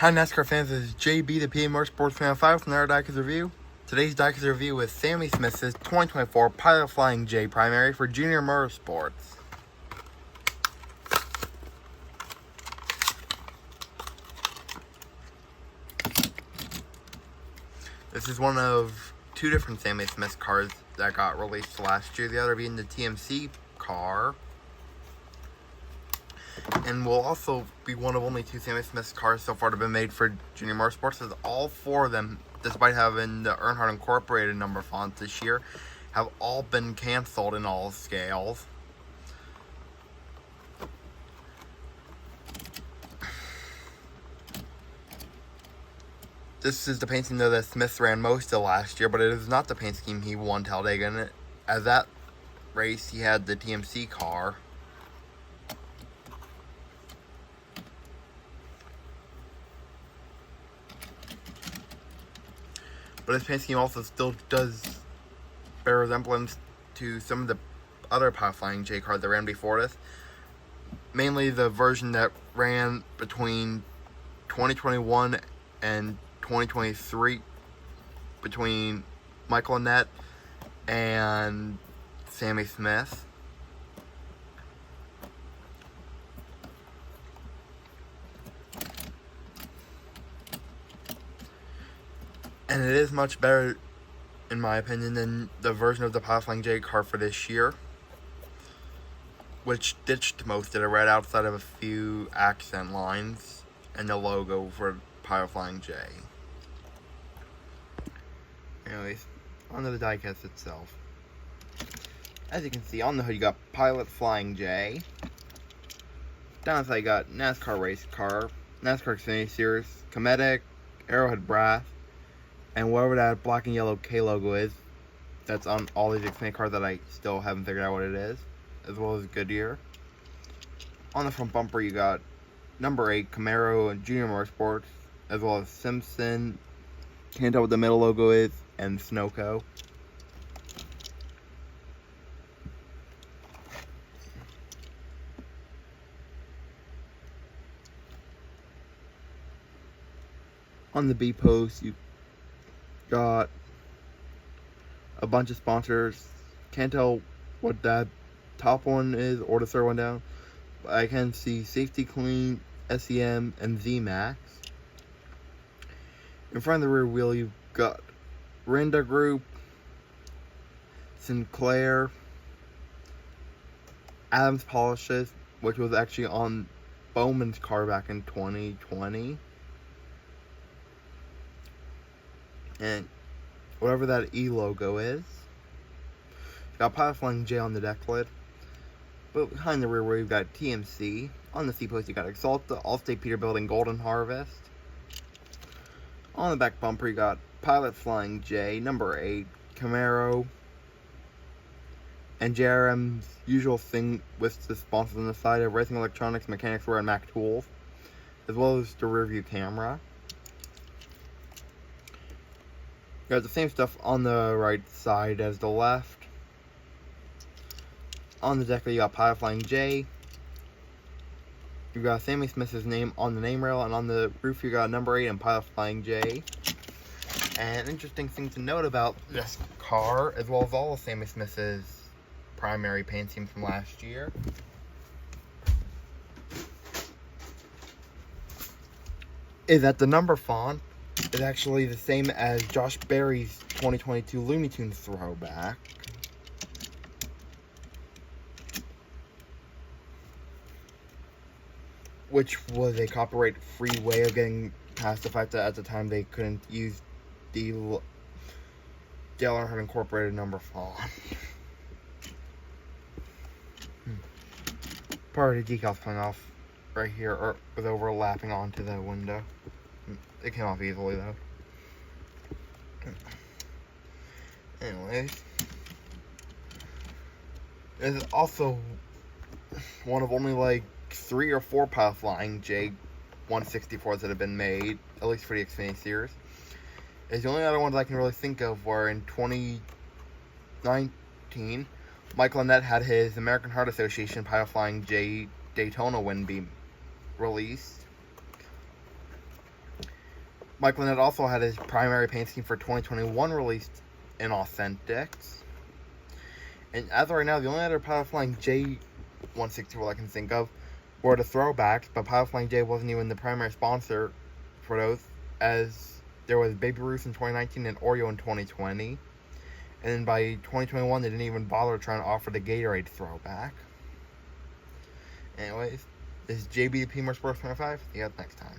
Hi NASCAR fans, this is JB, the PA Motorsports Fan 5 from our diecast review. Today's diecast review is Sammy Smith's 2024 Pilot Flying J Primary for Junior Motorsports. This is one of two different Sammy Smith cars that got released last year, the other being the TMC car. And will also be one of only two Sammy Smith cars so far to have been made for Junior Motorsports, as all four of them, despite having the Earnhardt Incorporated number font this year, have all been canceled in all scales. This is the paint scheme that Smith ran most of last year, but it is not the paint scheme he won Talladega in. As that race, he had the TMC car. But his paint scheme also still does bear resemblance to some of the other Pilot Flying J cars that ran before this. Mainly the version that ran between 2021 and 2023 between Michael Annett and Sammy Smith. And it is much better, in my opinion, than the version of the Pilot Flying J car for this year, which ditched most of it right outside of a few accent lines and the logo for Pilot Flying J. Anyways, onto the diecast itself. As you can see, on the hood you got Pilot Flying J. Down the side you got NASCAR Race Car, NASCAR Xfinity Series, Cometic, Arrowhead Brass, and whatever that black and yellow K logo is, that's on all these Xfinity cars that I still haven't figured out what it is, as well as Goodyear. On the front bumper, you got number 8 Camaro and Junior Motorsports, as well as Simpson. Can't tell what the middle logo is, and Snowco. On the B post, you got a bunch of sponsors. Can't tell what that top one is or the third one down, but I can see Safety Clean, SEM, and ZMAX. In front of the rear wheel you've got Rinda Group, Sinclair, Adams Polishes, which was actually on Bowman's car back in 2020. And whatever that E logo is. Got Pilot Flying J on the deck lid. But behind the rear wheel, you've got TMC. On the C post, you got Exalta, Allstate Peterbilt, and Golden Harvest. On the back bumper, you got Pilot Flying J, number 8, Camaro, and JRM's usual thing with the sponsors on the side of Racing Electronics, Mechanics Wear, and Mac Tools, as well as the rear view camera. You got the same stuff on the right side as the left. On the deck, you got Pilot Flying J. You got Sammy Smith's name on the name rail, and on the roof you got number 8 and Pilot Flying J. And an interesting thing to note about this car, as well as all of Sammy Smith's primary paint schemes from last year, is that the number font is actually the same as Josh Berry's 2022 Looney Tunes throwback. Which was a copyright-free way of getting past the fact that at the time they couldn't use the Dale Earnhardt Incorporated number font. Part of the decals coming off right here, or was overlapping onto the window. It came off easily though. Anyways, this is also one of only like 3 or 4 Pilot Flying J 164s that have been made, at least for the Xfinity Series. It's the only other ones I can really think of were in 2019, Michael Annett had his American Heart Association Pilot Flying J Daytona win be released. Mike Lynette also had his primary paint scheme for 2021 released in Authentics. And as of right now, the only other Pilot Flying J164 I can think of were the throwbacks, but Pilot Flying J wasn't even the primary sponsor for those, as there was Baby Ruth in 2019 and Oreo in 2020. And then by 2021, they didn't even bother trying to offer the Gatorade throwback. Anyways, this is JB the P More Sports 25. See you guys next time.